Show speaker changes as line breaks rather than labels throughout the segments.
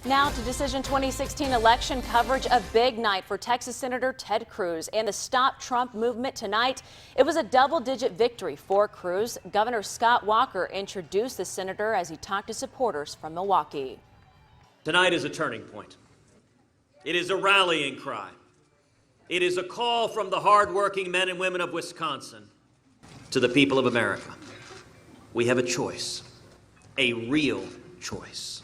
Now to Decision 2016 election coverage. A big night for Texas Senator Ted Cruz and the Stop Trump movement tonight. It was a double-digit victory for Cruz. Governor Scott Walker introduced the senator as he talked to supporters from Milwaukee.
Tonight is a turning point. It is a rallying cry. It is a call from the hardworking men and women of Wisconsin to the people of America. We have a choice, a real choice.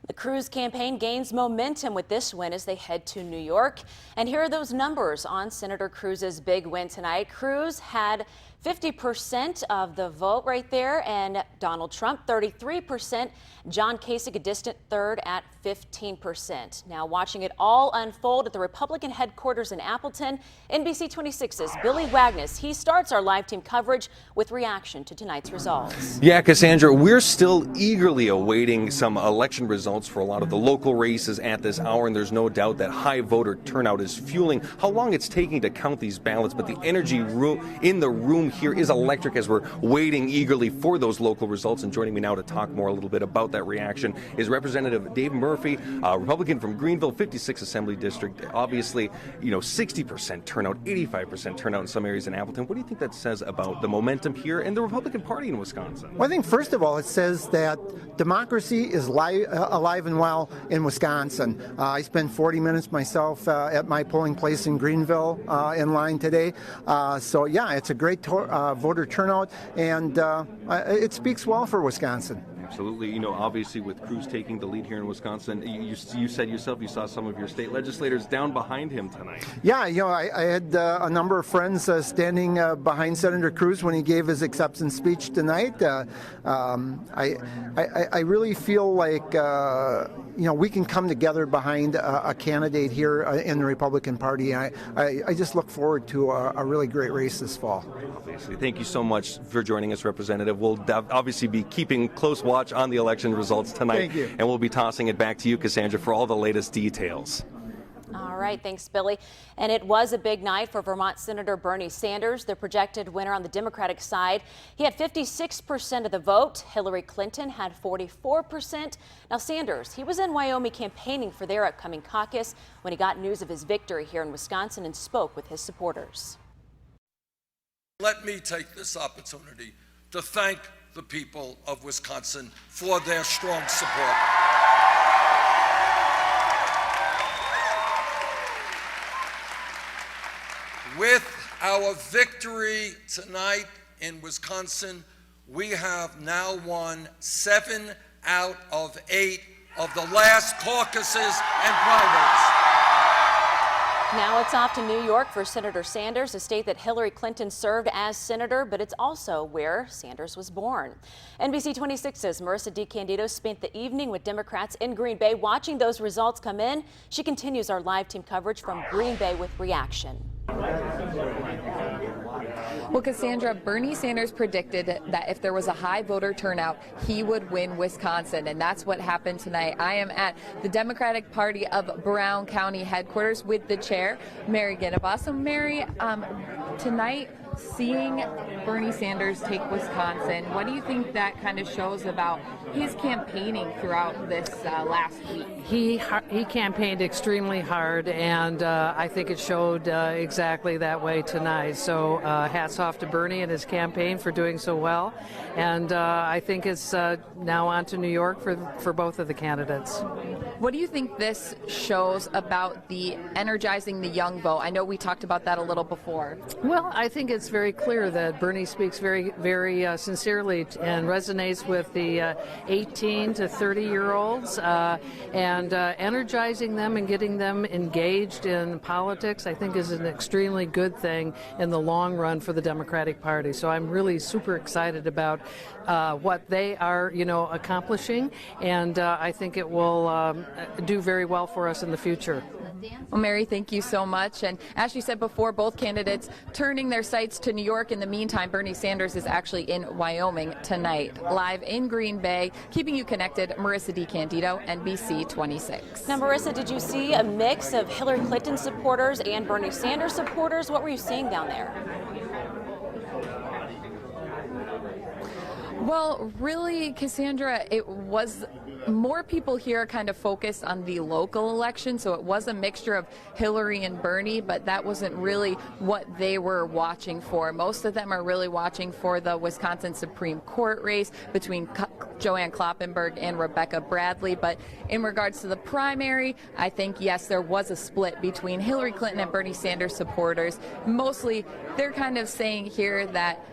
The Cruz campaign gains momentum with this win as they head to New York. And here are those numbers on Senator Cruz's big win tonight. Cruz had 50% of the vote right there, and Donald Trump 33%. John Kasich a distant third at 15%. Now watching it all unfold at the Republican headquarters in Appleton, NBC 26's Billy Wagner. He starts our live team coverage with reaction to tonight's results.
Yeah, Cassandra, we're still eagerly awaiting some election results for a lot of the local races at this hour, and there's no doubt that high voter turnout is fueling how long it's taking to count these ballots. But the energy in the room here is electric as we're waiting eagerly for those local results. And joining me now to talk more a little bit about that reaction is Representative Dave Murphy, Republican from Greenville, 56th Assembly District. Obviously, 60% turnout, 85% turnout in some areas in Appleton. What do you think that says about the momentum here and the Republican Party in Wisconsin?
Well, I think first of all, it says that democracy is alive and well in Wisconsin. I spent 40 minutes myself at my polling place in Greenville in line today. So yeah, it's a great voter turnout, and it speaks well for Wisconsin.
Absolutely. Obviously with Cruz taking the lead here in Wisconsin, you said yourself you saw some of your state legislators down behind him tonight. Yeah,
I had a number of friends standing behind Senator Cruz when he gave his acceptance speech tonight. I really feel like we can come together behind a candidate here in the Republican Party. I just look forward to a really great race this fall.
Obviously. Thank you so much for joining us, Representative. We'll obviously be keeping close watch on the election results tonight.
Thank you.
And we'll be tossing it back to you, Cassandra, for all the latest details.
All right, thanks, Billy. And it was a big night for Vermont Senator Bernie Sanders, the projected winner on the Democratic side. He had 56% of the vote. Hillary Clinton had 44%. Now, Sanders, he was in Wyoming campaigning for their upcoming caucus when he got news of his victory here in Wisconsin and spoke with his supporters.
Let me take this opportunity to thank the people of Wisconsin for their strong support. With our victory tonight in Wisconsin, we have now won 7 out of 8 of the last caucuses and primaries.
Now it's off to New York for Senator Sanders, a state that Hillary Clinton served as senator, but it's also where Sanders was born. NBC 26's Marissa DiCandido spent the evening with Democrats in Green Bay watching those results come in. She continues our live team coverage from Green Bay with reaction.
Well, Cassandra, Bernie Sanders predicted that if there was a high voter turnout, he would win Wisconsin, and that's what happened tonight. I am at the Democratic Party of Brown County headquarters with the chair, Mary Ginnebaugh. So, Mary, tonight, seeing Bernie Sanders take Wisconsin, what do you think that kind of shows about his campaigning throughout this last week?
He campaigned extremely hard, and I think it showed exactly that way tonight. So hats off to Bernie and his campaign for doing so well. And I think it's now on to New York for both of the candidates.
What do you think this shows about the energizing the young vote? I know we talked about that a little before.
Well, I think it's very clear that Bernie speaks very, very sincerely and resonates with the 18 to 30-year-olds and energizing them and getting them engaged in politics, I think, is an extremely good thing in the long run for the Democratic Party. So I'm really super excited about what they are, accomplishing, and I think it will do very well for us in the future.
Well, Mary, thank you so much. And as you said before, both candidates turning their sights to New York. In the meantime, Bernie Sanders is actually in Wyoming tonight. Live in Green Bay, keeping you connected, Marissa DiCandido, NBC 26.
Now, Marissa, did you see a mix of Hillary Clinton supporters and Bernie Sanders supporters? What were you seeing down there?
Well, really, Cassandra, it was more people here are kind of focused on the local election, so it was a mixture of Hillary and Bernie, but that wasn't really what they were watching for. Most of them are really watching for the Wisconsin Supreme Court race between Joanne Kloppenburg and Rebecca Bradley. But in regards to the primary, I think, yes, there was a split between Hillary Clinton and Bernie Sanders supporters. Mostly, they're kind of saying here that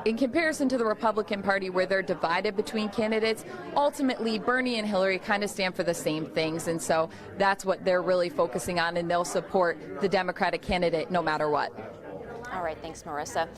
in comparison to the Republican Party, where they're divided between candidates, ultimately Bernie and Hillary kind of stand for the same things, and so that's what they're really focusing on, and they'll support the Democratic candidate no matter what.
All right, thanks, Marissa.